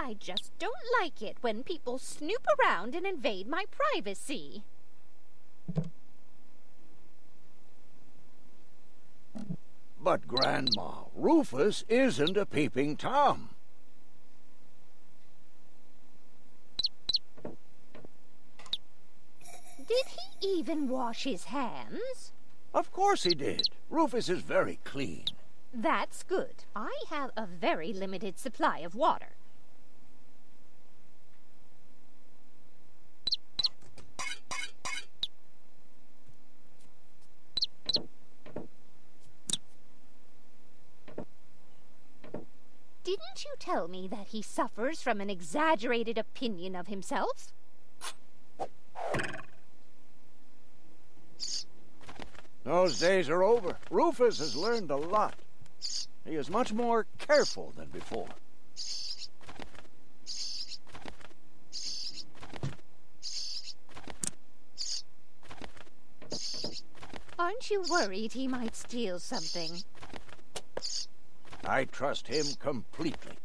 I just don't like it when people snoop around and invade my privacy. But, Grandma, Rufus isn't a peeping Tom. Did he even wash his hands? Of course he did. Rufus is very clean. That's good. I have a very limited supply of water. Didn't you tell me that he suffers from an exaggerated opinion of himself? Those days are over. Rufus has learned a lot. He is much more careful than before. Aren't you worried he might steal something? I trust him completely.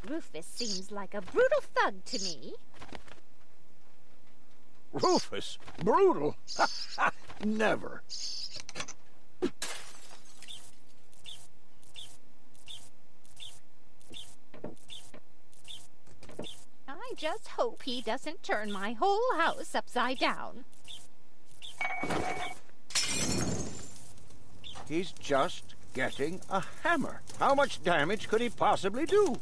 Rufus seems like a brutal thug to me. Rufus? Brutal? Never. I just hope he doesn't turn my whole house upside down. He's just getting a hammer. How much damage could he possibly do?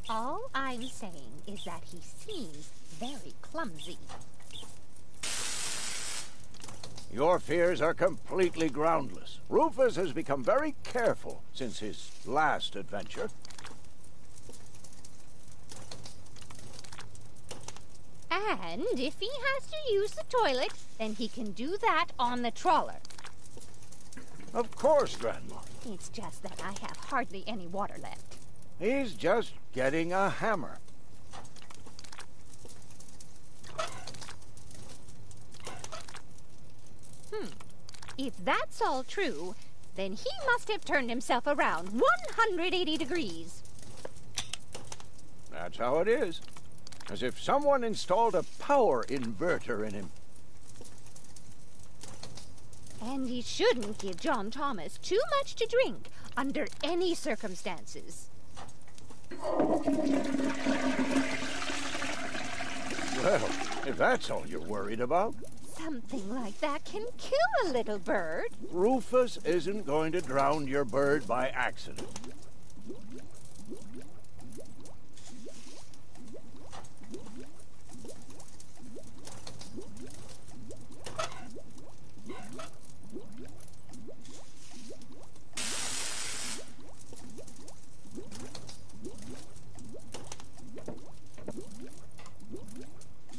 All I'm saying is that he seems very clumsy. Your fears are completely groundless. Rufus has become very careful since his last adventure. And if he has to use the toilet, then he can do that on the trawler. Of course, Grandma. It's just that I have hardly any water left. He's just getting a hammer. If that's all true, then he must have turned himself around 180 degrees. That's how it is. As if someone installed a power inverter in him. And he shouldn't give John Thomas too much to drink under any circumstances. Well, if that's all you're worried about. Something like that can kill a little bird. Rufus isn't going to drown your bird by accident.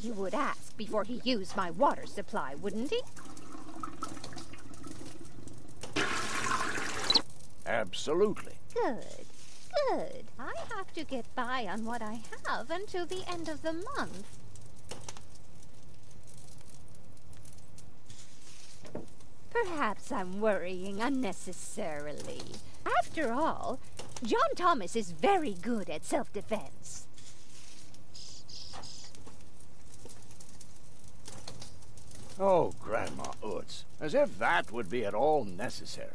He would ask before he used my water supply, wouldn't he? Absolutely. Good, good. I have to get by on what I have until the end of the month. Perhaps I'm worrying unnecessarily. After all, John Thomas is very good at self-defense. Oh, Grandma Utz, as if that would be at all necessary.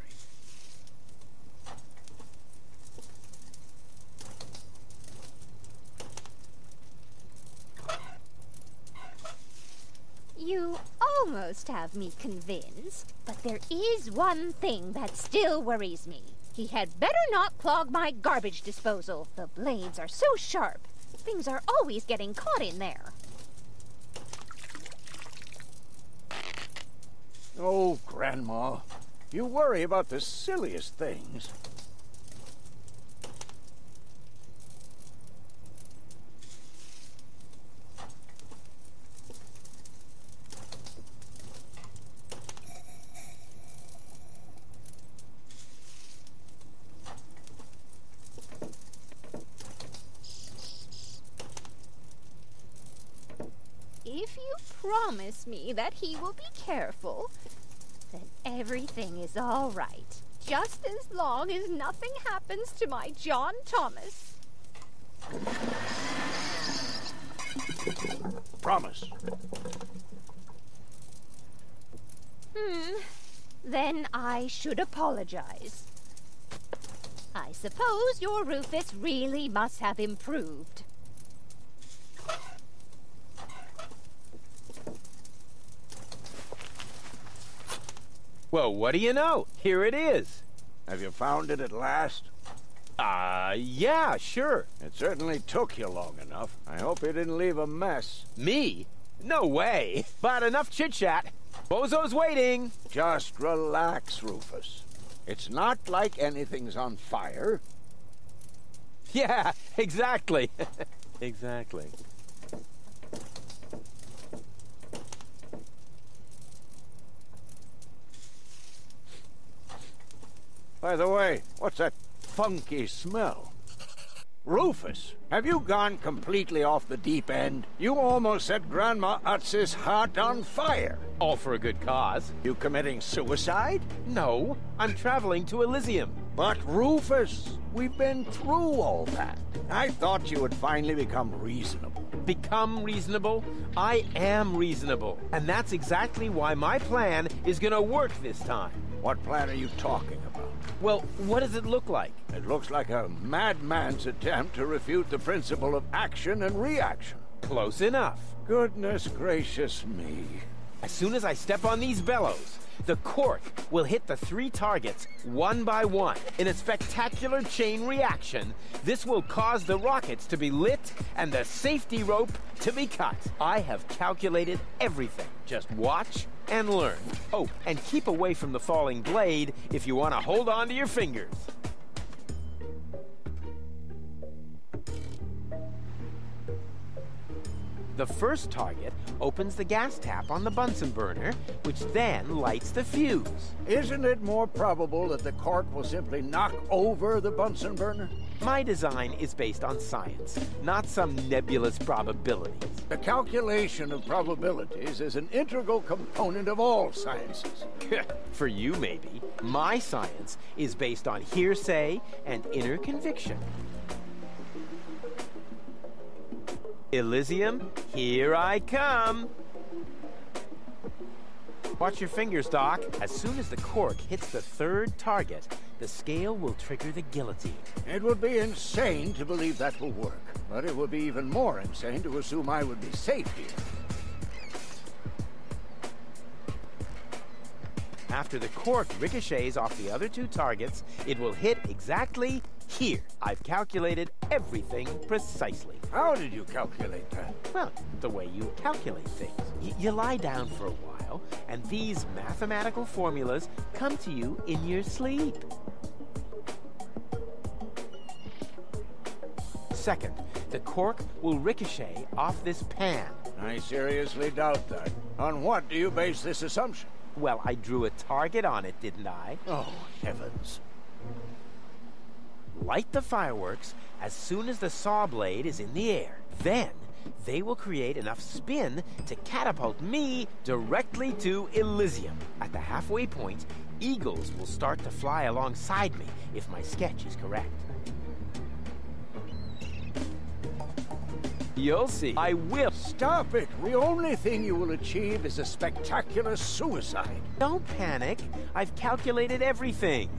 You almost have me convinced, but there is one thing that still worries me. He had better not clog my garbage disposal. The blades are so sharp. Things are always getting caught in there. Oh, Grandma, you worry about the silliest things. If you promise me that he will be careful, then everything is all right. Just as long as nothing happens to my John Thomas. Promise. Then I should apologize. I suppose your Rufus really must have improved. Well, what do you know? Here it is. Have you found it at last? Yeah, sure. It certainly took you long enough. I hope you didn't leave a mess. Me? No way. But enough chit-chat. Bozo's waiting. Just relax, Rufus. It's not like anything's on fire. Yeah, exactly. Exactly. By the way, what's that funky smell? Rufus, have you gone completely off the deep end? You almost set Grandma Utz's heart on fire. All for a good cause. You committing suicide? No, I'm traveling to Elysium. But Rufus, we've been through all that. I thought you would finally become reasonable. Become reasonable? I am reasonable. And that's exactly why my plan is gonna work this time. What plan are you talking about? Well, what does it look like? It looks like a madman's attempt to refute the principle of action and reaction. Close enough. Goodness gracious me. As soon as I step on these bellows, the cork will hit the 3 targets one by one. In a spectacular chain reaction, this will cause the rockets to be lit and the safety rope to be cut. I have calculated everything. Just watch and learn. Oh, and keep away from the falling blade if you want to hold on to your fingers. The first target opens the gas tap on the Bunsen burner, which then lights the fuse. Isn't it more probable that the cork will simply knock over the Bunsen burner? My design is based on science, not some nebulous probabilities. The calculation of probabilities is an integral component of all sciences. For you, maybe. My science is based on hearsay and inner conviction. Elysium, here I come. Watch your fingers, Doc. As soon as the cork hits the 3rd target, the scale will trigger the guillotine. It would be insane to believe that will work, but it would be even more insane to assume I would be safe here. After the cork ricochets off the other 2 targets, it will hit exactly here. I've calculated everything precisely. How did you calculate that? Well, the way you calculate things. You lie down for a while, and these mathematical formulas come to you in your sleep. Second, the cork will ricochet off this pan. I seriously doubt that. On what do you base this assumption? Well, I drew a target on it, didn't I? Oh, heavens. Light the fireworks as soon as the saw blade is in the air. Then, they will create enough spin to catapult me directly to Elysium. At the halfway point, eagles will start to fly alongside me if my sketch is correct. You'll see. I will. Stop it! The only thing you will achieve is a spectacular suicide. Don't panic. I've calculated everything.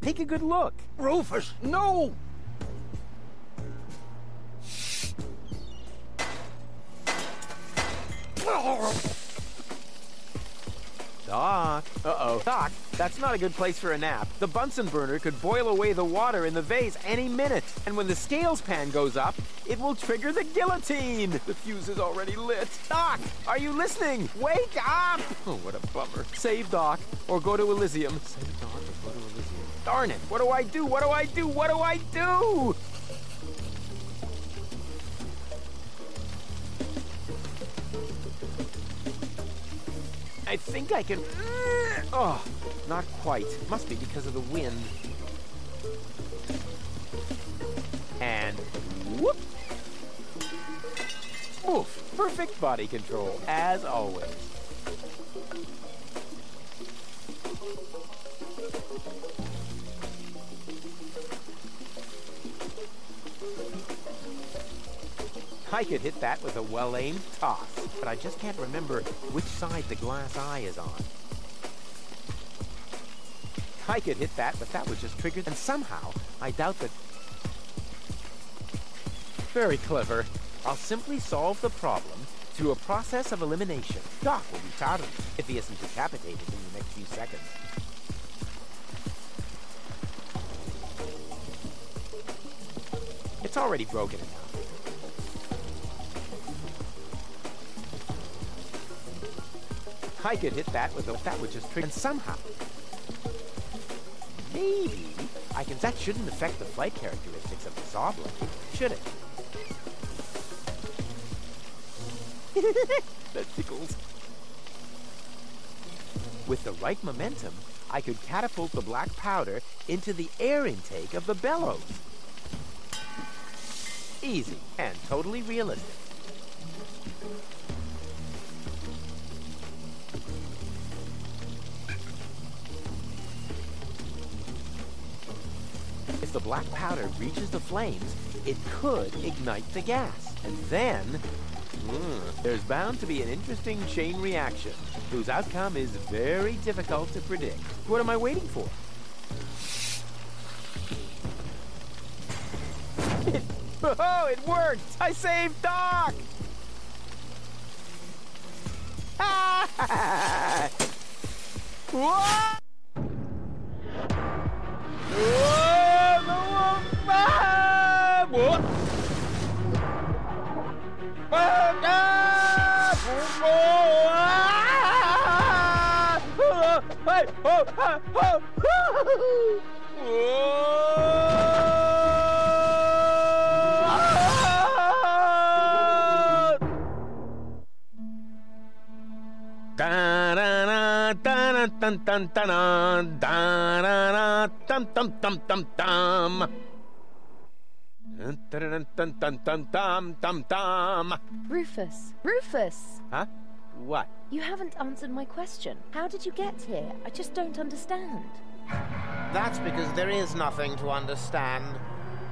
Take a good look. Rufus, no! Doc. Uh-oh. Doc, that's not a good place for a nap. The Bunsen burner could boil away the water in the vase any minute. And when the scales pan goes up, it will trigger the guillotine. The fuse is already lit. Doc, are you listening? Wake up! Oh, what a bummer. Save Doc, or go to Elysium. Save Doc, or go to Elysium. Darn it! What do I do? What do I do? What do I do? I think I can... Oh, not quite. Must be because of the wind. And whoop! perfect body control, as always. I could hit that with a well-aimed toss, but I just can't remember which side the glass eye is on. I could hit that, but that would just trigger, and somehow, I doubt that... Very clever. I'll simply solve the problem through a process of elimination. Doc will be proud of me if he isn't decapitated in the next few seconds. It's already broken enough. I could hit that with that would just trigger, and somehow, maybe I can. That shouldn't affect the flight characteristics of the saw blade, should it? That tickles. With the right momentum, I could catapult the black powder into the air intake of the bellows. Easy and totally realistic. If the black powder reaches the flames, it could ignite the gas. And then, there's bound to be an interesting chain reaction, whose outcome is very difficult to predict. What am I waiting for? Oh, it worked! I saved Doc! Whoa! Rufus! Rufus! Huh? What? You haven't answered my question. How did you get here? I just don't understand. That's because there is nothing to understand.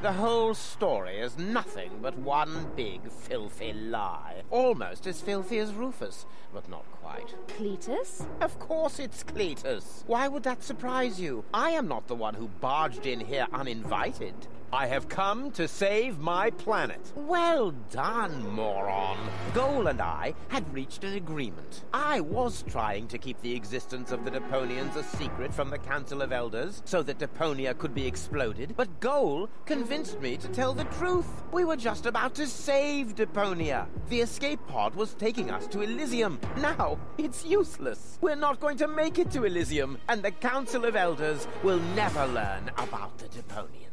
The whole story is nothing but one big, filthy lie. Almost as filthy as Rufus, but not quite. Cletus? Of course it's Cletus. Why would that surprise you? I am not the one who barged in here uninvited. I have come to save my planet. Well done, moron. Goal and I had reached an agreement. I was trying to keep the existence of the Deponians a secret from the Council of Elders so that Deponia could be exploded, but Goal convinced me to tell the truth. We were just about to save Deponia. The escape pod was taking us to Elysium. Now, it's useless. We're not going to make it to Elysium, and the Council of Elders will never learn about the Deponians.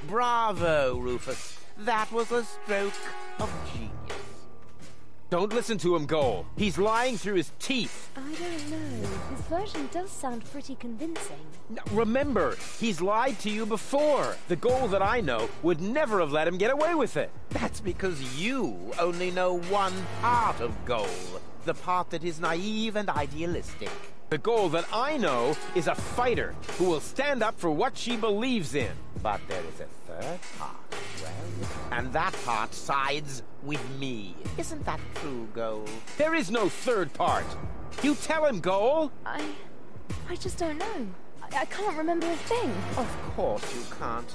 Bravo, Rufus. That was a stroke of genius. Don't listen to him, Goal. He's lying through his teeth. I don't know. His version does sound pretty convincing. Now, remember, he's lied to you before. The Goal that I know would never have let him get away with it. That's because you only know one part of Goal. The part that is naive and idealistic. The Goal that I know is a fighter who will stand up for what she believes in. But there is a third part as well. And that part sides with me. Isn't that true, Goal? There is no third part. You tell him, Goal. I just don't know. I can't remember a thing. Of course you can't.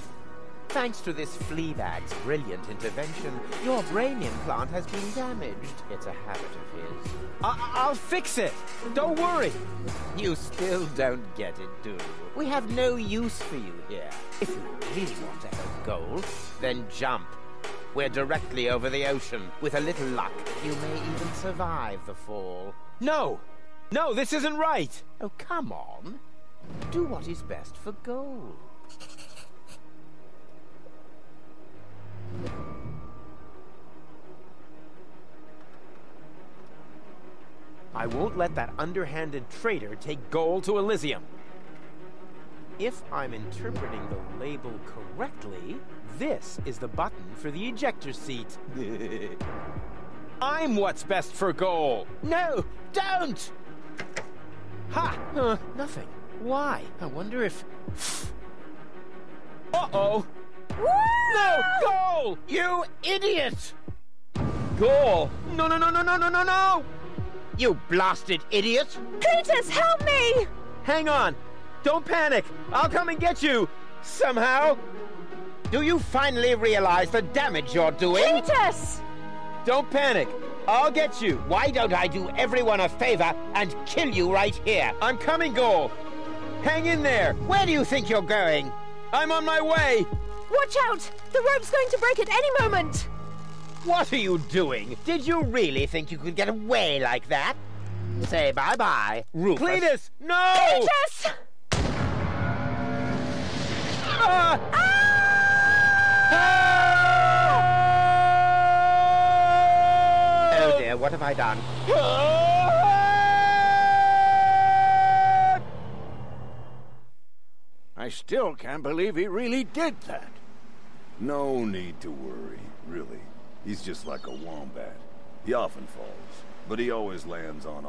Thanks to this fleabag's brilliant intervention, your brain implant has been damaged. It's a habit of his. I'll fix it. Don't worry. You still don't get it, do you? We have no use for you here. If you really want to help Goal, then jump. We're directly over the ocean. With a little luck, you may even survive the fall. No! No, this isn't right! Oh, come on. Do what is best for Goal. I won't let that underhanded traitor take Goal to Elysium. If I'm interpreting the label correctly, this is the button for the ejector seat. I'm what's best for Goal. No, don't! Ha! Nothing. Why? I wonder if... Uh-oh! No! Goal! You idiot! Goal! No, no, no, no, no, no, no, no! You blasted idiot! Cletus, help me! Hang on! Don't panic! I'll come and get you! Somehow! Do you finally realize the damage you're doing? Cletus! Don't panic! I'll get you! Why don't I do everyone a favor and kill you right here? I'm coming, Goal! Hang in there! Where do you think you're going? I'm on my way! Watch out! The rope's going to break at any moment! What are you doing? Did you really think you could get away like that? Say bye-bye, Rufus. Cletus! No! Cletus! Ah! Oh dear, what have I done? I still can't believe he really did that. No need to worry, really. He's just like a wombat. He often falls, but he always lands on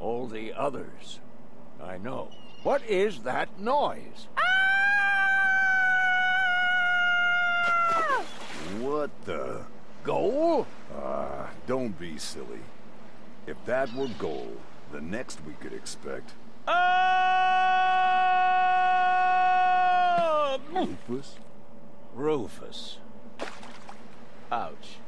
All the others. I know. What is that noise? What the? Goal? Don't be silly. If that were gold, the next we could expect... Rufus? Rufus. Ouch.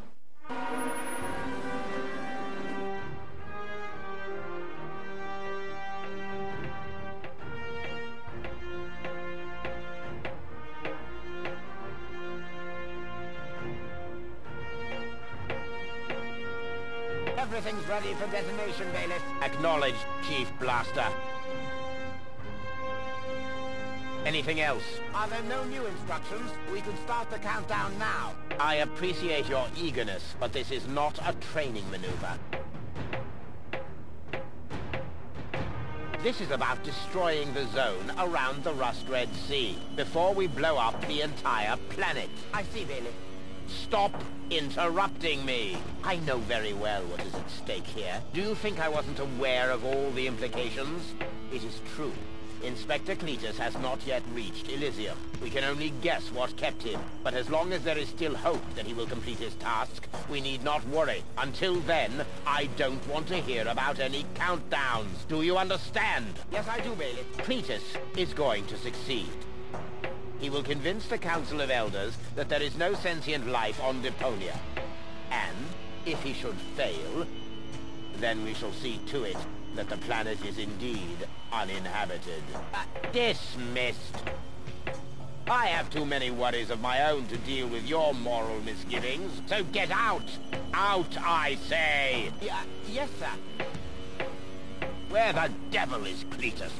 Everything's ready for detonation, Bailiff. Acknowledged, Chief Blaster. Anything else? Are there no new instructions? We can start the countdown now. I appreciate your eagerness, but this is not a training maneuver. This is about destroying the zone around the Rust Red Sea before we blow up the entire planet. I see, Bailiff. Stop interrupting me. I know very well what is at stake here. Do you think I wasn't aware of all the implications? It is true. Inspector Cletus has not yet reached Elysium. We can only guess what kept him, but as long as there is still hope that he will complete his task, we need not worry. Until then, I don't want to hear about any countdowns. Do you understand? Yes, I do, Bailiff. Cletus is going to succeed. He will convince the Council of Elders that there is no sentient life on Deponia. And, if he should fail, then we shall see to it that the planet is indeed uninhabited. Dismissed. I have too many worries of my own to deal with your moral misgivings, so get out! Out, I say! Yes, sir. Where the devil is Cletus?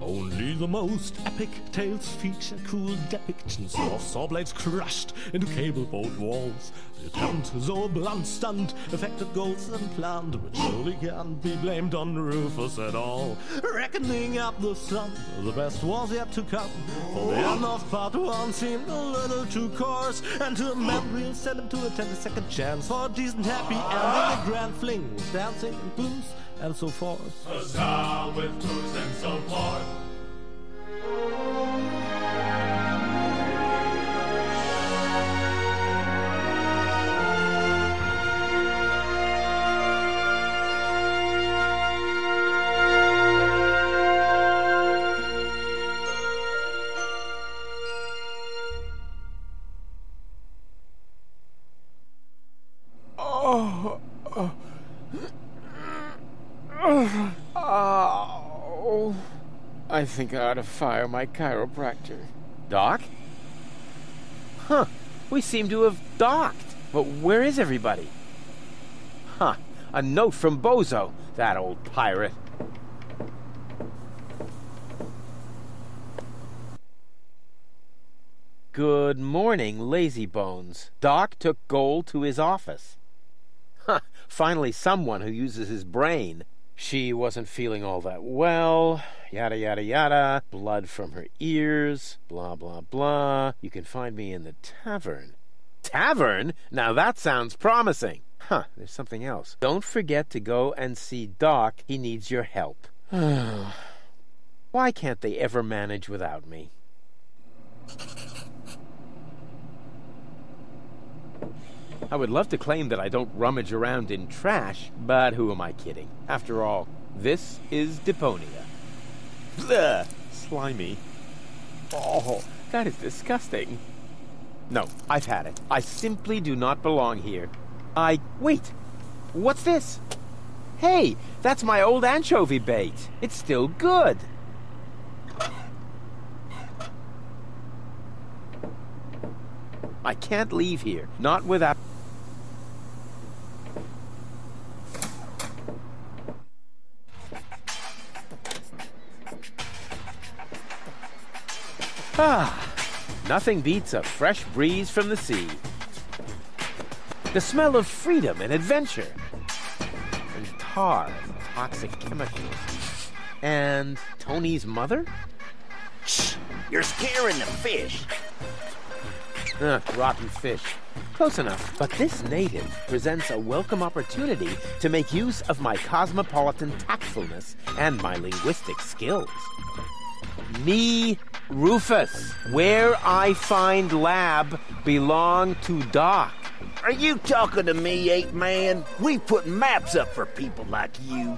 Only the most epic tales feature cruel depictions of saw blades crushed into cable boat walls. The attempt, though a blunt stunt, affected goals and planned, but surely can't be blamed on Rufus at all. Reckoning up the sum, the best was yet to come. For the end of part one seemed a little too coarse, and to a man we'll send him to a 10-second chance for a decent happy ending, a grand fling with dancing and booze and so forth. A sound with booze and so forth. I think I ought to fire my chiropractor. Doc? Huh. We seem to have docked. But where is everybody? Huh. A note from Bozo, that old pirate. Good morning, lazybones. Doc took gold to his office. Huh, finally someone who uses his brain. She wasn't feeling all that well, yada yada yada, blood from her ears, blah blah blah. You can find me in the tavern. Tavern? Now that sounds promising. Huh, there's something else. Don't forget to go and see Doc. He needs your help. Why can't they ever manage without me? I would love to claim that I don't rummage around in trash, but who am I kidding? After all, this is Deponia. Blech! Slimy. Oh, that is disgusting. No, I've had it. I simply do not belong here. Wait! What's this? Hey, that's my old anchovy bait. It's still good. I can't leave here, not without... Nothing beats a fresh breeze from the sea. The smell of freedom and adventure. And tar and toxic chemicals. And Tony's mother? Shh! You're scaring the fish. Rotten fish. Close enough. But this native presents a welcome opportunity to make use of my cosmopolitan tactfulness and my linguistic skills. Me, Rufus, where I find lab belong to Doc. Are you talking to me, ape man? We put maps up for people like you.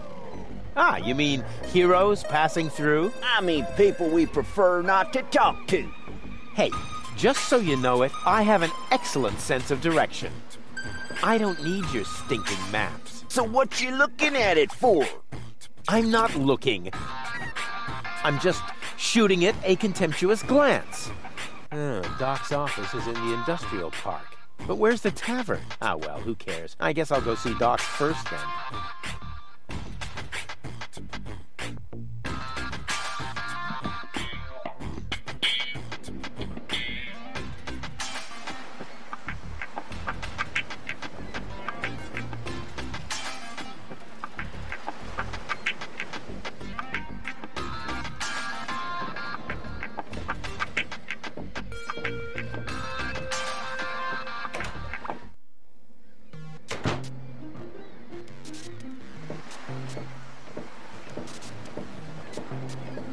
Ah, you mean heroes passing through? I mean people we prefer not to talk to. Hey, just so you know it, I have an excellent sense of direction. I don't need your stinking maps. So what you looking at it for? I'm not looking. I'm just shooting it a contemptuous glance. Doc's office is in the industrial park. But where's the tavern? Ah, well, who cares? I guess I'll go see Doc first then.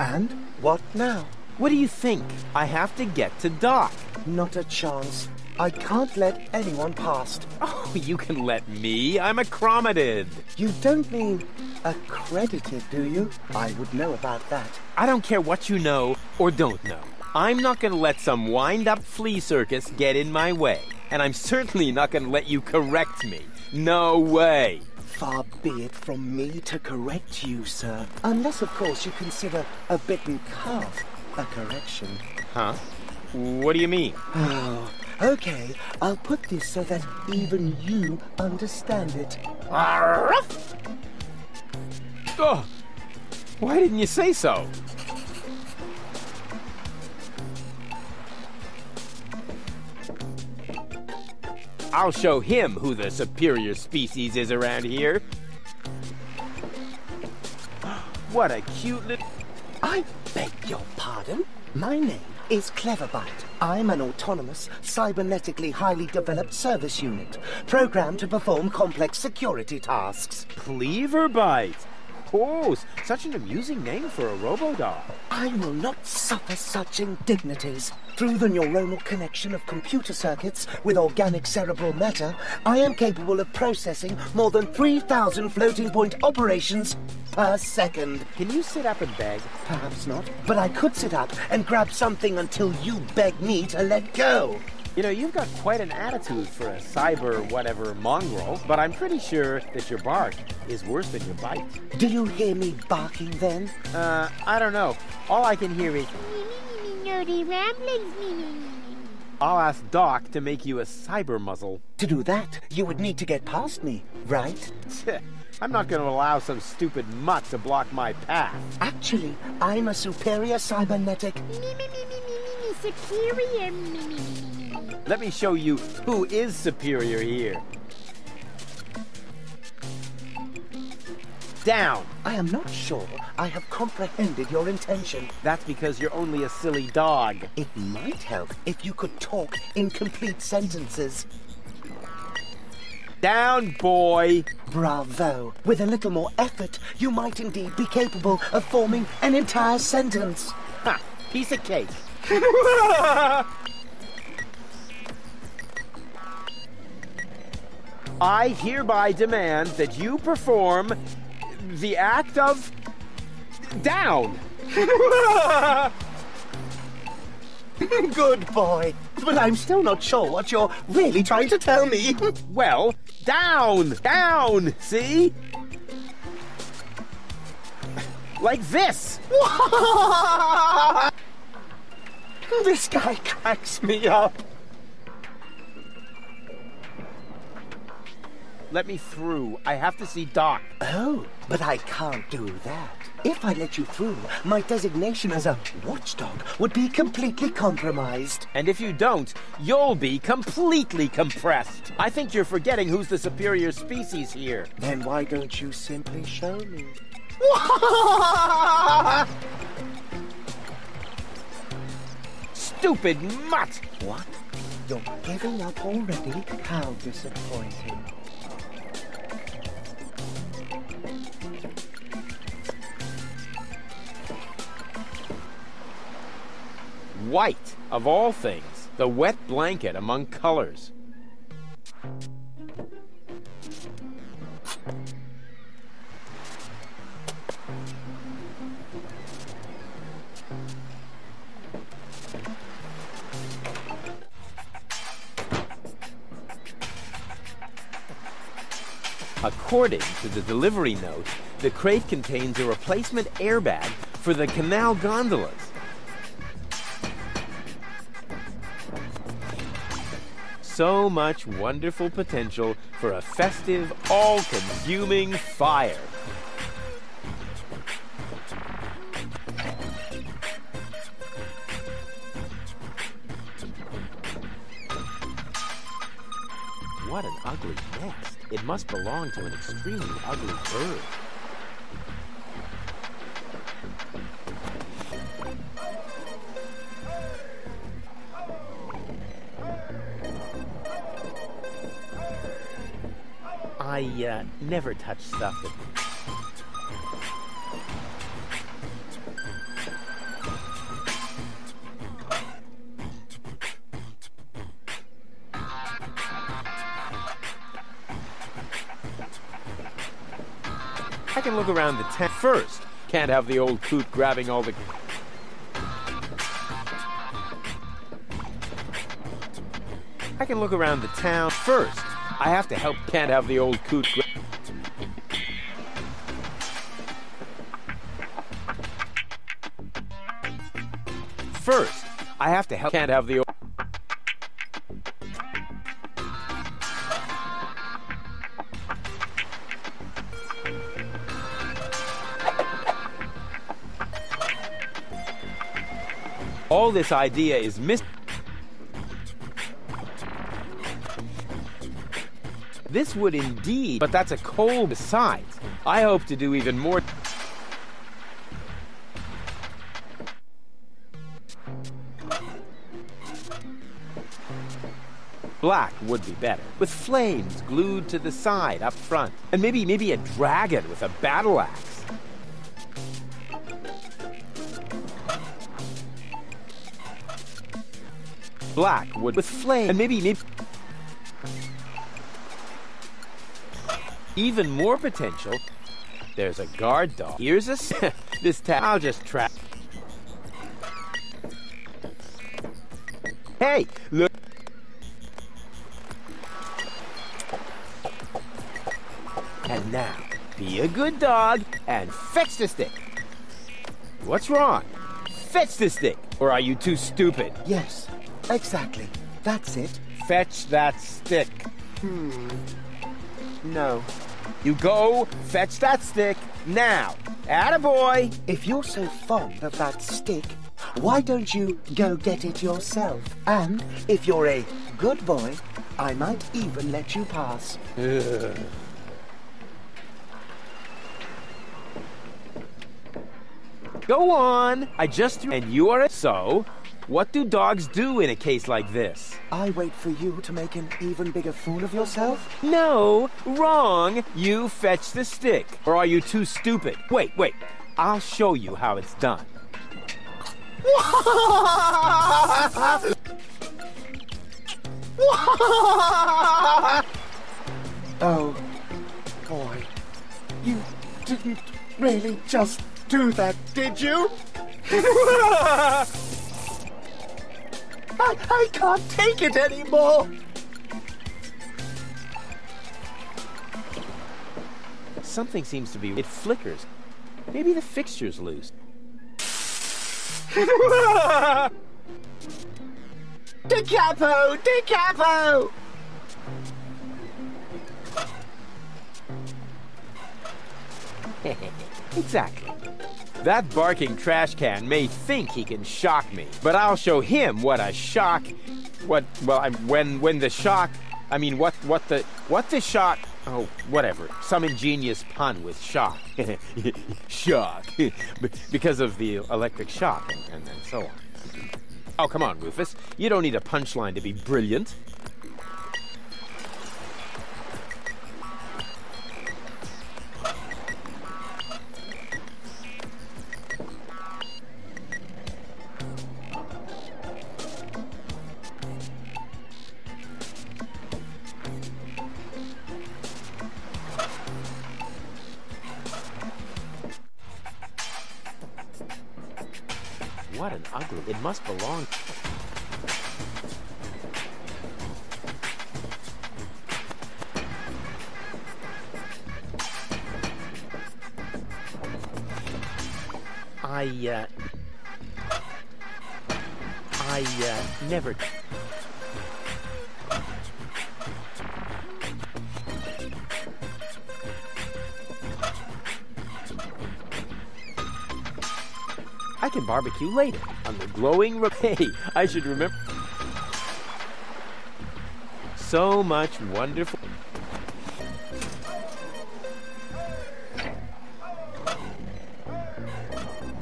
And what now? What do you think? I have to get to Doc. Not a chance. I can't let anyone past. Oh, you can let me. I'm accredited. You don't mean accredited, do you? I would know about that. I don't care what you know or don't know. I'm not going to let some wind-up flea circus get in my way. And I'm certainly not going to let you correct me. No way. Far be it from me to correct you, sir. Unless, of course, you consider a bitten calf a correction. Huh? What do you mean? Oh, okay. I'll put this so that even you understand it. Oh, why didn't you say so? I'll show him who the superior species is around here. What a cute little... I beg your pardon? My name is Cleverbite. I'm an autonomous, cybernetically highly developed service unit, programmed to perform complex security tasks. Cleverbite? Oh, such an amusing name for a robo-dog. I will not suffer such indignities. Through the neuronal connection of computer circuits with organic cerebral matter, I am capable of processing more than 3,000 floating-point operations per second. Can you sit up and beg? Perhaps not, but I could sit up and grab something until you beg me to let go. You know, you've got quite an attitude for a cyber-whatever mongrel, but I'm pretty sure that your bark is worse than your bite. Do you hear me barking then? I don't know. All I can hear is... nerdy ramblings, I'll ask Doc to make you a cyber muzzle. To do that, you would need to get past me, right? I'm not going to allow some stupid mutt to block my path. Actually, I'm a superior cybernetic... superior. Let me show you who is superior here. Down. I am not sure I have comprehended your intention. That's because you're only a silly dog. It might help if you could talk in complete sentences. Down, boy. Bravo. With a little more effort, you might indeed be capable of forming an entire sentence. Ha! Piece of cake. I hereby demand that you perform the act of down. Good boy. But I'm still not sure what you're really trying to tell me. Well, down, down, see? Like this. This guy cracks me up. Let me through. I have to see Doc. Oh, but I can't do that. If I let you through, my designation as a watchdog would be completely compromised. And if you don't, you'll be completely compressed. I think you're forgetting who's the superior species here. Then why don't you simply show me? Stupid mutt! What? You're giving up already? How disappointing. White, of all things, the wet blanket among colors. According to the delivery note, the crate contains a replacement airbag for the canal gondolas. So much wonderful potential for a festive, all-consuming fire. What an ugly nest. It must belong to an extremely ugly bird. I never touch stuff that... I can look around the tent first. Can't have the old coot grabbing all the... I can look around the town first. I have to help. Can't have the old coot. First, I have to help. Can't have the old. All this idea is missing. This would indeed, but that's a coal besides. I hope to do even more. Black would be better, with flames glued to the side up front. And maybe a dragon with a battle axe. Black would with flame and maybe even more potential. There's a guard dog. Here's a this town. I'll just trap. Hey, look. And now, be a good dog and fetch the stick. What's wrong? Fetch the stick. Or are you too stupid? Yes, exactly. That's it. Fetch that stick. No. You go fetch that stick now. Attaboy. If you're so fond of that stick, Why don't you go get it yourself? And if you're a good boy, I might even let you pass. Go on. I just threw... And you are... So, what do dogs do in a case like this? I wait for you to make an even bigger fool of yourself? No, wrong. You fetch the stick. Or are you too stupid? Wait. I'll show you how it's done. Oh, boy. You didn't really just do that, did you? I can't take it anymore. Something seems to be... It flickers. Maybe the fixture's loose. Da capo! Exactly. That barking trash can may think he can shock me, but I'll show him what a shock... What the shock... I mean, what the shock... Oh, whatever. Some ingenious pun with shock. Shock. Because of the electric shock, and so on. Oh, come on, Rufus. You don't need a punchline to be brilliant. What an ugly... It must belong... I never... I can barbecue later on the glowing... Hey, I should remember... So much wonderful...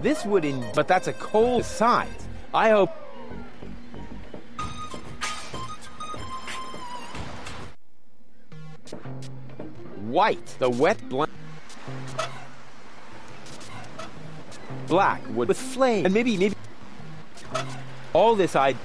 This would but that's a cold side. I hope... White, the wet black wood with flame, and maybe all this I've...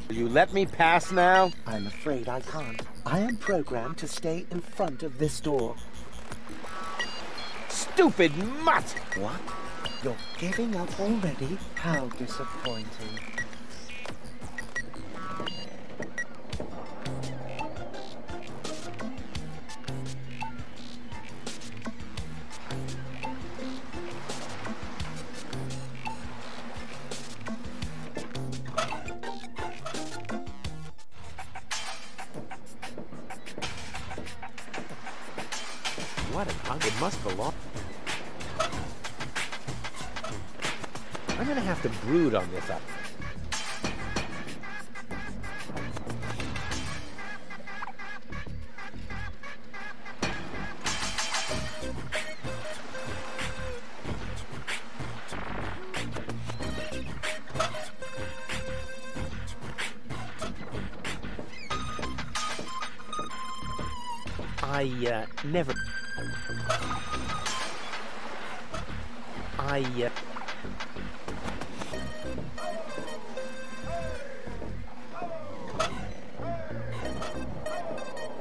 Will you let me pass now? I'm afraid I can't. I am programmed to stay in front of this door. Stupid mutt! What? You're giving up already? How disappointing. What an ugly... It must belong... I'm gonna have to brood on this up. Never...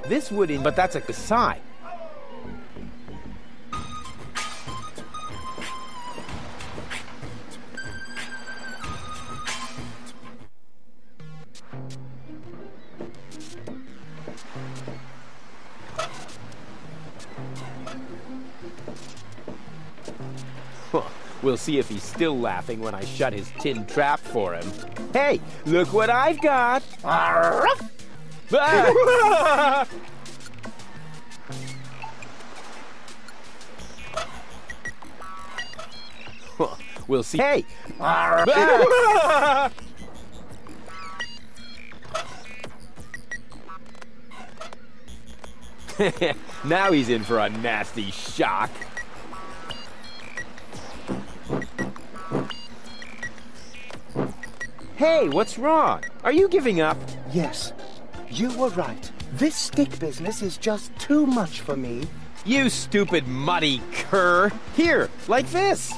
This would... But that's a side. We'll see if he's still laughing when I shut his tin trap for him. Hey, look what I've got! Ah! We'll see. Hey! Now he's in for a nasty shock. Hey, what's wrong? Are you giving up? Yes, you were right. This stick business is just too much for me. You stupid muddy cur. Here, like this.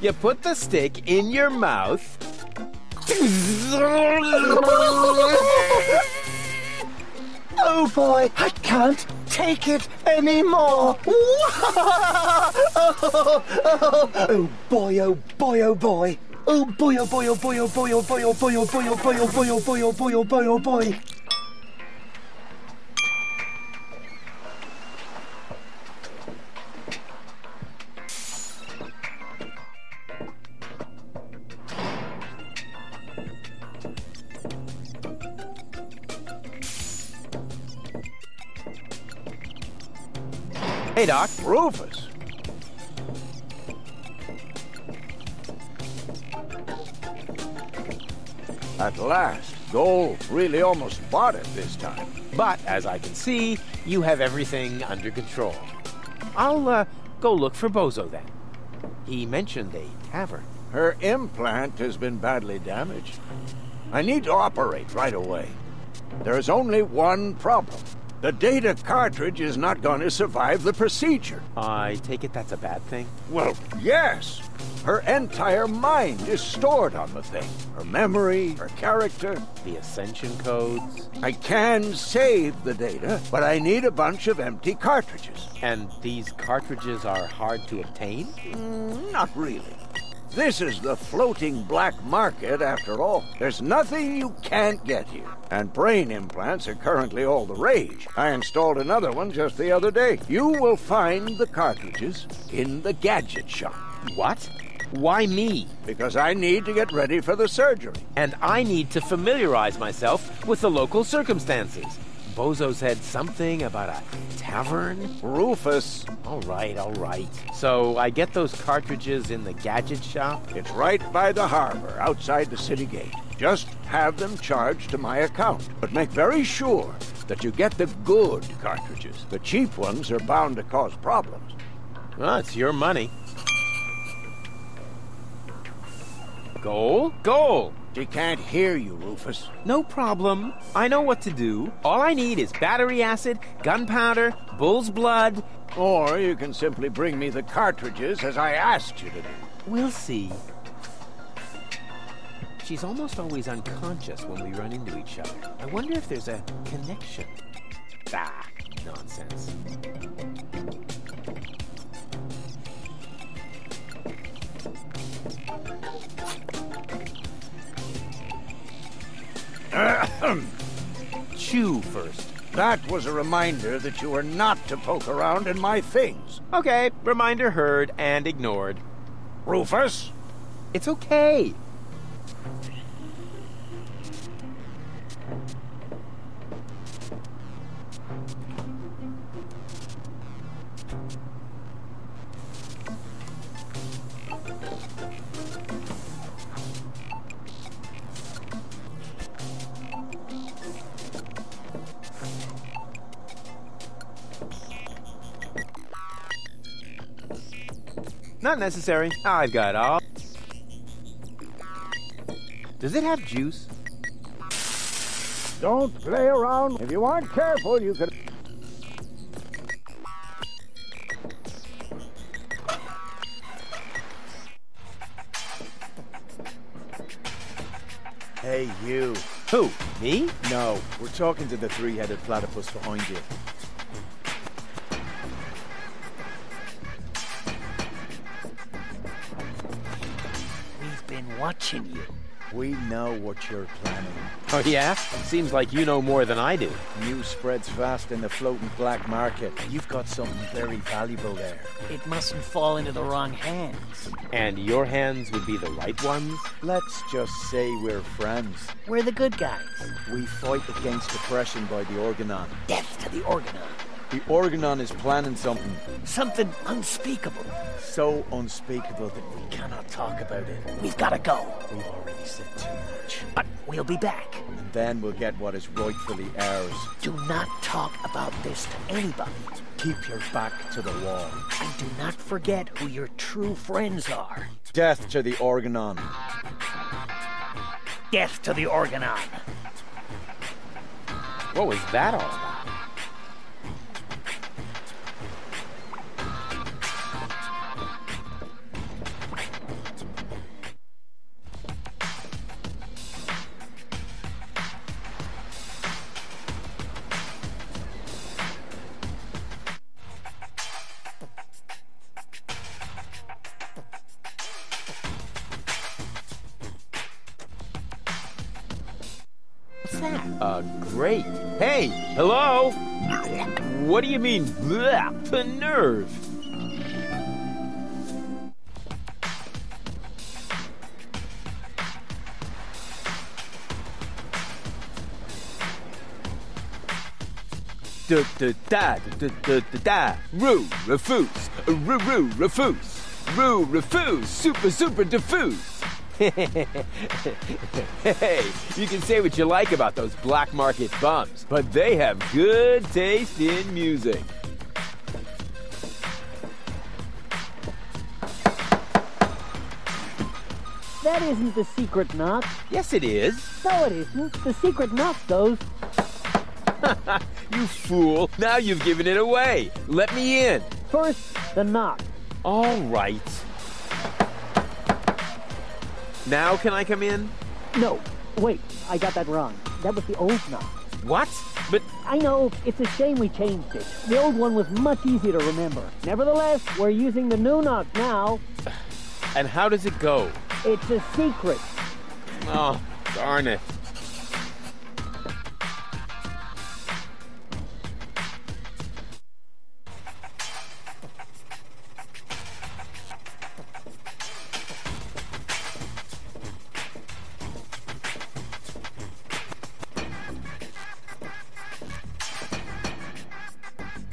You put the stick in your mouth. Oh boy, I can't take it anymore. Oh boy, oh boy, oh boy. Oh boy, oh boy, oh boy, oh boy, oh boy, oh boy, oh boy, oh boy, oh boy, oh boy, oh boy, oh boy, oh boy. Hey, Doc. Rufus. At last, Goal really almost bought it this time. But, as I can see, you have everything under control. I'll, go look for Bozo then. He mentioned a tavern. Her implant has been badly damaged. I need to operate right away. There is only one problem. The data cartridge is not going to survive the procedure. I take it that's a bad thing? Well, yes. Her entire mind is stored on the thing. Her memory, her character. The ascension codes. I can save the data, but I need a bunch of empty cartridges. And these cartridges are hard to obtain? Not really. This is the floating black market, after all. There's nothing you can't get here. And brain implants are currently all the rage. I installed another one just the other day. You will find the cartridges in the gadget shop. What? Why me? Because I need to get ready for the surgery. And I need to familiarize myself with the local circumstances. Bozo said something about a tavern? Rufus. All right, all right. So I get those cartridges in the gadget shop? It's right by the harbor, outside the city gate. Just have them charged to my account. But make very sure that you get the good cartridges. The cheap ones are bound to cause problems. Well, it's your money. Goal? Goal! She can't hear you, Rufus. No problem. I know what to do. All I need is battery acid, gunpowder, bull's blood. Or you can simply bring me the cartridges as I asked you to do. We'll see. She's almost always unconscious when we run into each other. I wonder if there's a connection. Ah, nonsense. Chew first. That was a reminder that you are not to poke around in my things. Okay, reminder heard and ignored. Rufus? It's okay. Not necessary. I've got all. Does it have juice? Don't play around. If you aren't careful, you could... Hey, you. Who? Me? No, we're talking to the three-headed platypus behind you. We've been watching you. We know what you're planning. Oh, yeah? Seems like you know more than I do. News spreads fast in the floating black market. You've got something very valuable there. It mustn't fall into the wrong hands. And your hands would be the right ones? Let's just say we're friends. We're the good guys. We fight against oppression by the Organon. Death to the Organon. The Organon is planning something. Something unspeakable. So unspeakable that we cannot talk about it. We've got to go. We've already said too much. But we'll be back. And then we'll get what is rightfully ours. Do not talk about this to anybody. Keep your back to the wall. And do not forget who your true friends are. Death to the Organon. Death to the Organon. What was that all about? Great. Hey, hello? What do you mean, bleh, the nerve? Roo, refuse, super diffuse. Hey, you can say what you like about those black market bums, but they have good taste in music. That isn't the secret knock. Yes, it is. No, it isn't. The secret knock goes... You fool. Now you've given it away. Let me in. First, the knock. All right. Now can I come in? No. Wait, I got that wrong. That was the old knock. What? But... I know. It's a shame we changed it. The old one was much easier to remember. Nevertheless, we're using the new knock now. And how does it go? It's a secret. Oh, darn it.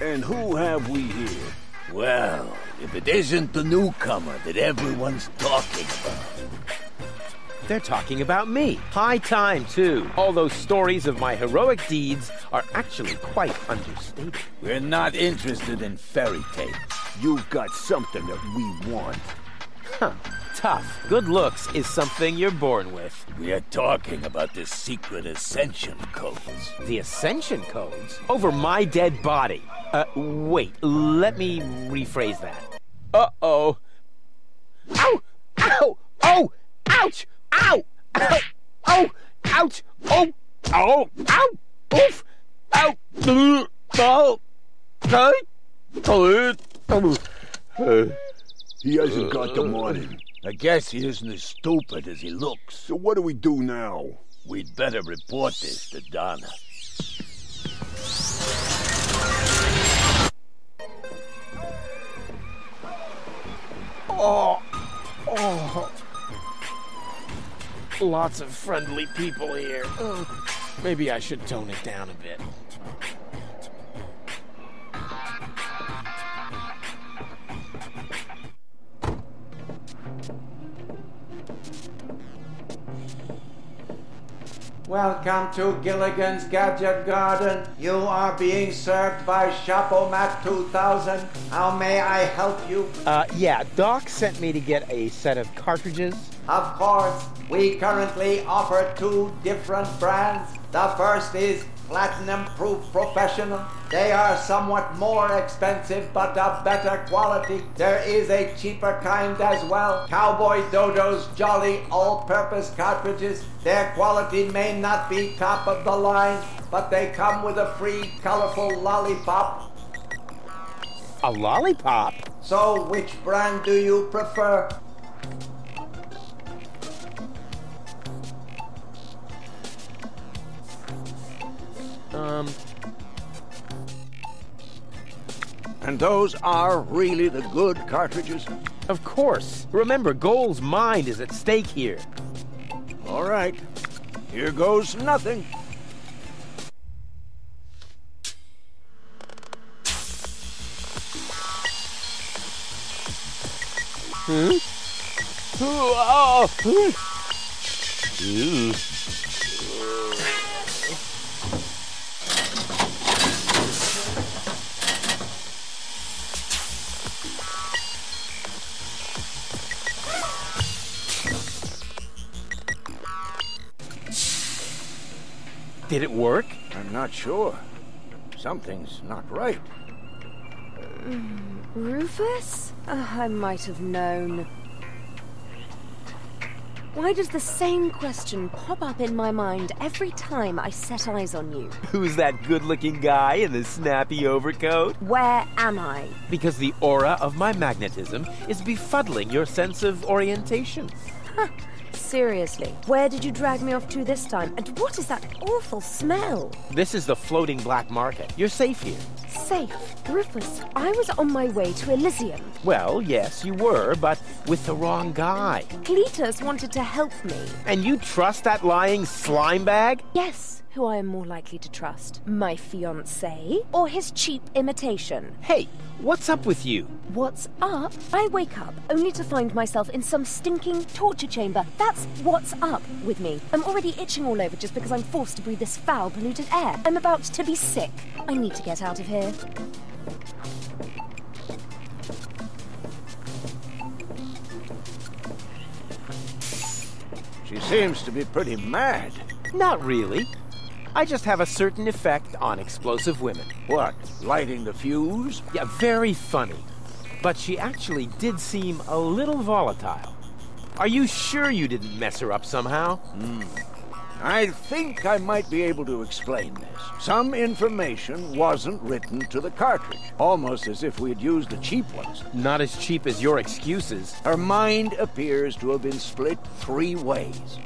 And who have we here? Well, if it isn't the newcomer that everyone's talking about. They're talking about me. High time, too. All those stories of my heroic deeds are actually quite understated. We're not interested in fairy tales. You've got something that we want. Huh. Tough. Good looks is something you're born with. We are talking about the secret ascension codes. The ascension codes? Over my dead body. Wait, let me rephrase that. Uh-oh. Ow! Ow! Oh! Ouch! Ow! Ow! Oh! Ouch! Oh! Oh! Ow! Oof! Ow! Oh! He hasn't got the money. I guess he isn't as stupid as he looks. So what do we do now? We'd better report this to Donna. Oh! Oh! Lots of friendly people here. Maybe I should tone it down a bit. Welcome to Gilligan's Gadget Garden. You are being served by Chapomat 2000. How may I help you? Yeah, Doc sent me to get a set of cartridges. Of course, we currently offer 2 different brands. The first is Platinum Proof Professional. They are somewhat more expensive, but of better quality. There is a cheaper kind as well. Cowboy Dodo's Jolly All-Purpose Cartridges. Their quality may not be top of the line, but they come with a free colorful lollipop. A lollipop? So, which brand do you prefer? And those are really the good cartridges? Of course. Remember, Goal's mind is at stake here. All right. Here goes nothing. Did it work? I'm not sure. Something's not right. Rufus? I might have known. Why does the same question pop up in my mind every time I set eyes on you? Who's that good-looking guy in the snappy overcoat? Where am I? Because the aura of my magnetism is befuddling your sense of orientation. Seriously, where did you drag me off to this time? And what is that awful smell? This is the floating black market. You're safe here. Safe? Rufus, I was on my way to Elysium. Well, yes, you were, but with the wrong guy. Cletus wanted to help me. And you trust that lying slime bag? Yes. Who I am more likely to trust? My fiancé or his cheap imitation? Hey, what's up with you? What's up? I wake up only to find myself in some stinking torture chamber. That's what's up with me. I'm already itching all over just because I'm forced to breathe this foul, polluted air. I'm about to be sick. I need to get out of here. She seems to be pretty mad. Not really. I just have a certain effect on explosive women. What, lighting the fuse? Yeah, very funny. But she actually did seem a little volatile. Are you sure you didn't mess her up somehow? I think I might be able to explain this. Some information wasn't written to the cartridge, almost as if we had used the cheap ones. Not as cheap as your excuses. Her mind appears to have been split 3 ways.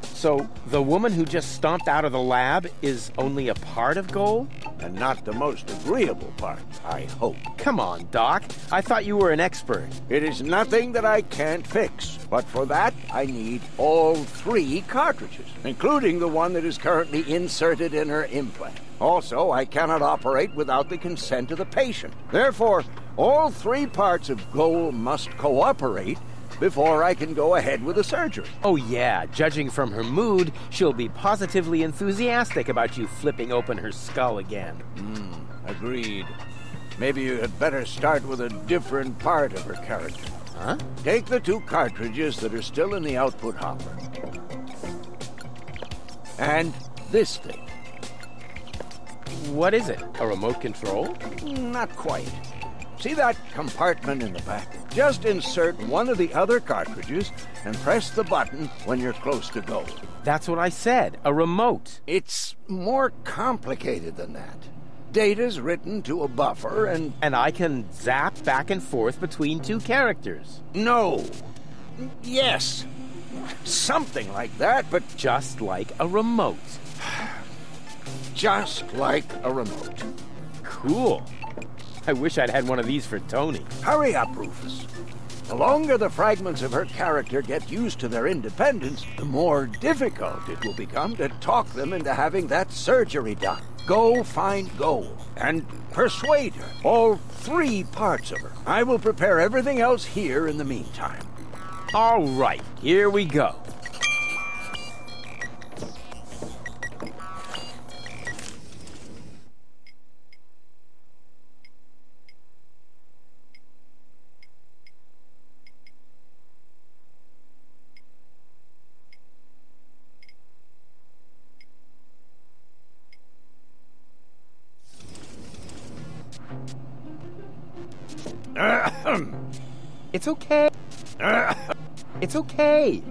So, the woman who just stomped out of the lab is only a part of Goal? And not the most agreeable part, I hope. Come on, Doc. I thought you were an expert. It is nothing that I can't fix, but for that, I need all 3 cartridges, including the one that is currently inserted in her implant. Also, I cannot operate without the consent of the patient. Therefore, all 3 parts of Goal must cooperate before I can go ahead with the surgery. Oh yeah, judging from her mood, she'll be positively enthusiastic about you flipping open her skull again. Agreed. Maybe you had better start with a different part of her character. Huh? Take the 2 cartridges that are still in the output hopper. And this thing. What is it? A remote control? Not quite. See that compartment in the back? Just insert one of the other cartridges and press the button when you're close to go. That's what I said, a remote. It's more complicated than that. Data's written to a buffer and... And I can zap back and forth between 2 characters. No. Yes. Something like that, but... Just like a remote. Just like a remote. Cool. I wish I'd had one of these for Tony. Hurry up, Rufus. The longer the fragments of her character get used to their independence, the more difficult it will become to talk them into having that surgery done. Go find Goal and persuade her. All 3 parts of her. I will prepare everything else here in the meantime. All right, here we go. It's okay. It's okay.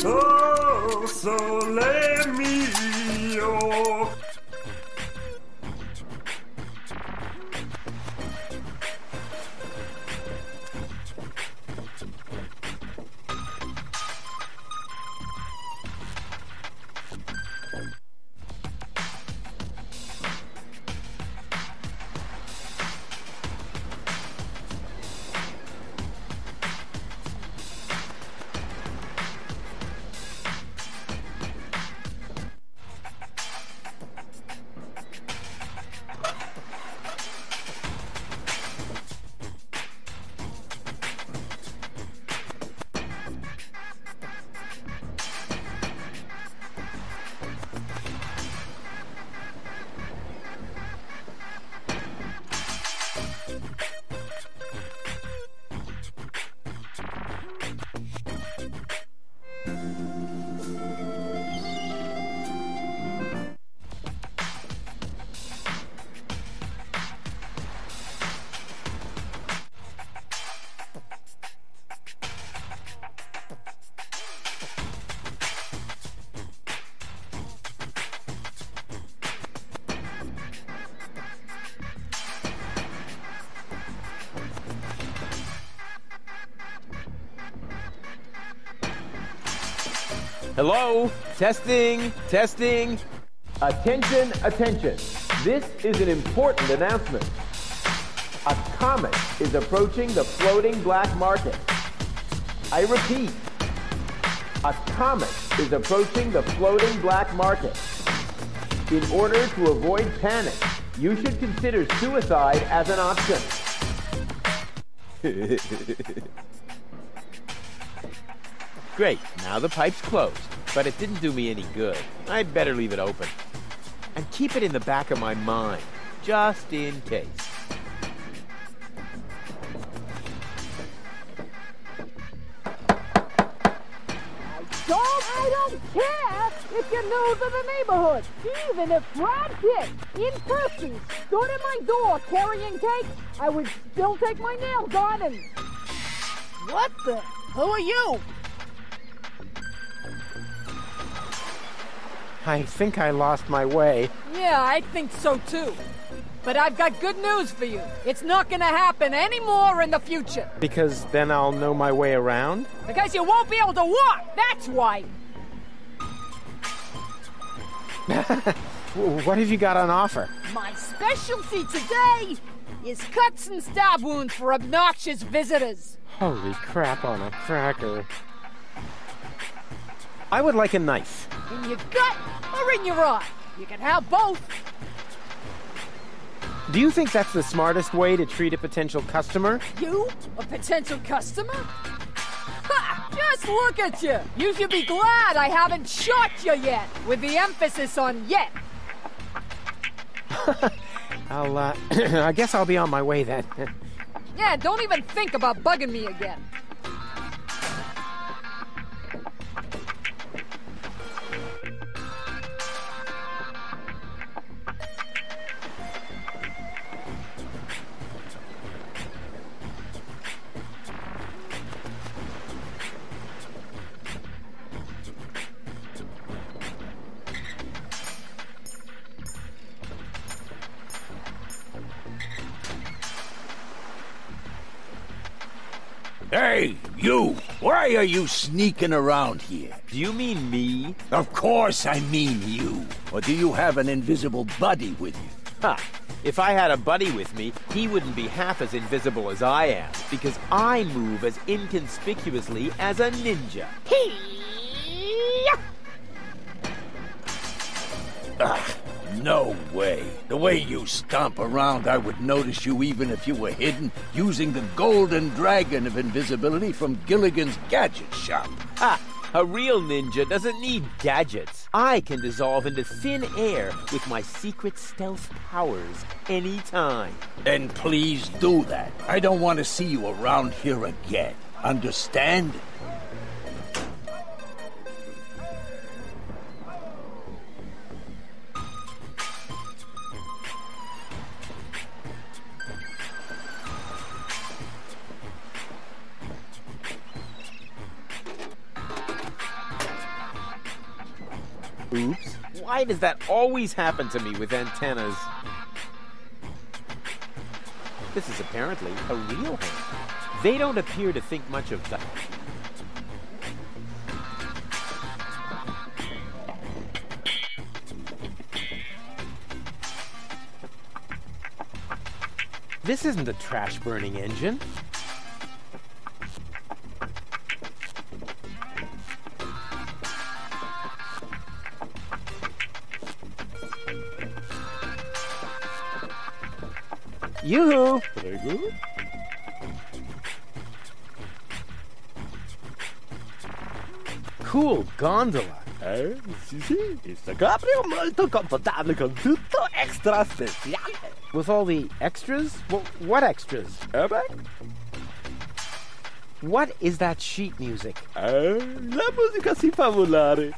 Oh, sole mio. Hello? Testing, testing. Attention, attention. This is an important announcement. A comet is approaching the floating black market. I repeat, a comet is approaching the floating black market. In order to avoid panic, you should consider suicide as an option. Great, now the pipe's closed, but it didn't do me any good. I'd better leave it open. And keep it in the back of my mind, just in case. I don't care if you're new to the neighborhood. Even if Brad Pitt, in person, stood at my door carrying cake, I would still take my nails on and... What the? Who are you? I think I lost my way. Yeah, I think so too. But I've got good news for you. It's not gonna happen anymore in the future. Because then I'll know my way around? Because you won't be able to walk, that's why. What have you got on offer? My specialty today is cuts and stab wounds for obnoxious visitors. Holy crap on a cracker. I would like a knife. In your gut or in your eye? You can have both. Do you think that's the smartest way to treat a potential customer? You? A potential customer? Ha! Just look at you! You should be glad I haven't shot you yet, with the emphasis on yet. I guess I'll be on my way then. Yeah, don't even think about bugging me again. Hey, you! Why are you sneaking around here? Do you mean me? Of course I mean you. Or do you have an invisible buddy with you? Ha! If I had a buddy with me, he wouldn't be half as invisible as I am, because I move as inconspicuously as a ninja. No way. The way you stomp around, I would notice you even if you were hidden using the golden dragon of invisibility from Gilligan's gadget shop. Ha! A real ninja doesn't need gadgets. I can dissolve into thin air with my secret stealth powers anytime. Then please do that. I don't want to see you around here again. Understand? Oops. Why does that always happen to me with antennas? This is apparently a real hand. They don't appear to think much of that. This isn't a trash-burning engine. Yoo-hoo! Very good. Cool gondola. Sì, sì, questo cabrio molto confortabile con tutto extra speciale. With all the extras? What extras? Airbag? What is that sheet music? La musica si fa volare.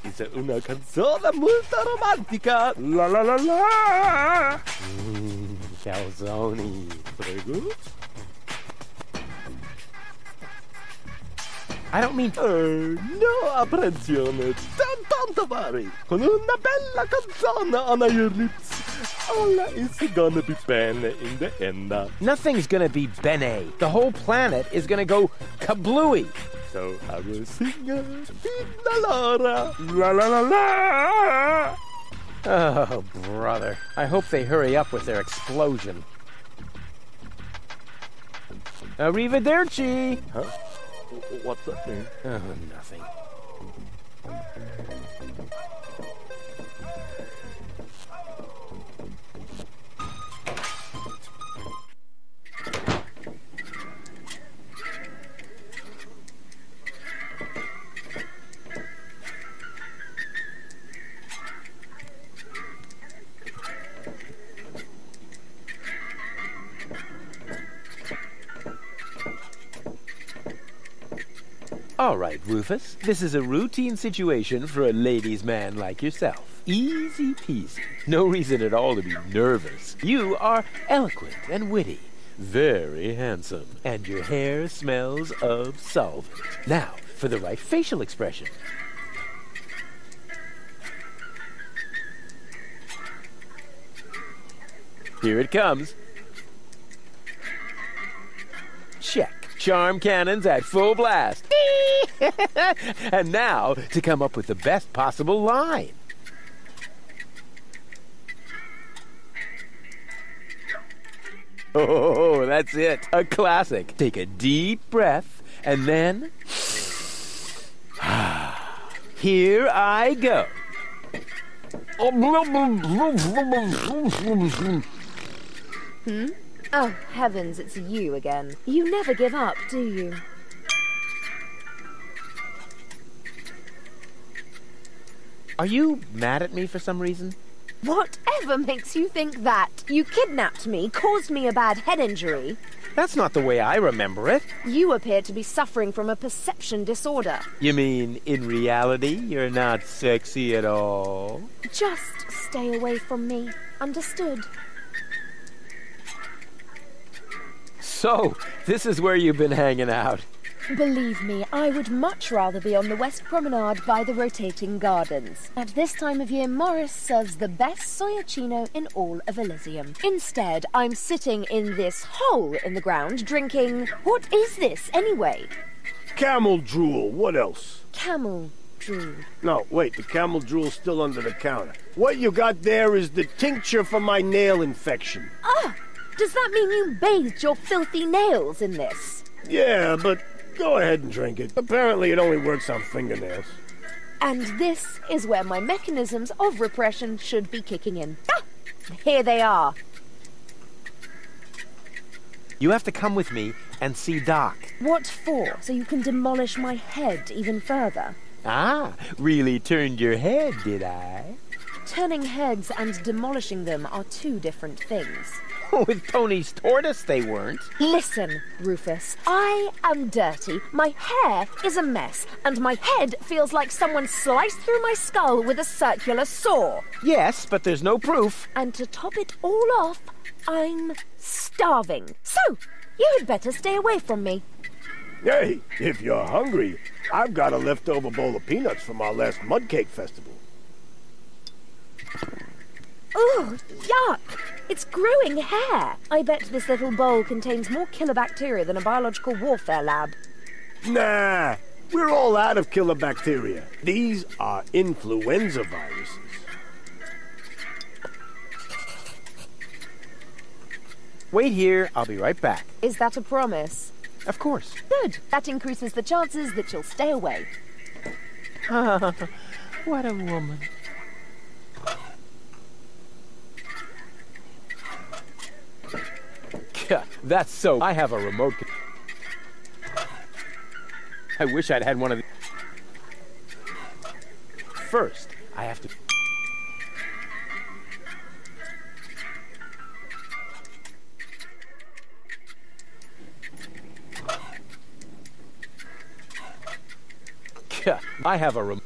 È una canzone molto romantica. La la la la. Calzoni. Prego. I don't mean... no apprensione. Tanto pari. Con una bella canzone on your lips. All is gonna be bene in the end. Nothing's gonna be bene. The whole planet is gonna go kablooey. So I will sing Fina Laura. La la la la. Oh, brother. I hope they hurry up with their explosion. Arrivederci! Huh? What's that mean? Oh, nothing. All right, Rufus. This is a routine situation for a ladies' man like yourself. Easy peasy. No reason at all to be nervous. You are eloquent and witty. Very handsome. And your hair smells of solvent. Now, for the right facial expression. Here it comes. Check. Charm cannons at full blast. And now, to come up with the best possible line. Oh, that's it. A classic. Take a deep breath, and then... here I go. Hmm? Oh, heavens, it's you again. You never give up, do you? Are you mad at me for some reason? Whatever makes you think that? You kidnapped me, caused me a bad head injury. That's not the way I remember it. You appear to be suffering from a perception disorder. You mean, in reality, you're not sexy at all? Just stay away from me. Understood? So, this is where you've been hanging out. Believe me, I would much rather be on the West Promenade by the rotating gardens. At this time of year, Morris serves the best soyacino in all of Elysium. Instead, I'm sitting in this hole in the ground drinking... What is this, anyway? Camel drool. What else? Camel drool. No, wait. The camel drool's still under the counter. What you got there is the tincture for my nail infection. Ah! Does that mean you bathed your filthy nails in this? Yeah, but... go ahead and drink it. Apparently it only works on fingernails. And this is where my mechanisms of repression should be kicking in. Ah! Here they are. You have to come with me and see Doc. What for? So you can demolish my head even further? Ah, really turned your head, did I? Turning heads and demolishing them are two different things. With Tony's tortoise, they weren't. Listen, Rufus. I am dirty, my hair is a mess, and my head feels like someone sliced through my skull with a circular saw. Yes, but there's no proof. And to top it all off, I'm starving. So, you had better stay away from me. Hey, if you're hungry, I've got a leftover bowl of peanuts from our last mud cake festival. Ugh, yuck! It's growing hair. I bet this little bowl contains more killer bacteria than a biological warfare lab. Nah, we're all out of killer bacteria. These are influenza viruses. Wait here, I'll be right back. Is that a promise? Of course. Good. That increases the chances that you'll stay away. What a woman. That's so... I have a remote... I wish I'd had one of these. First, I have to... I have a remote...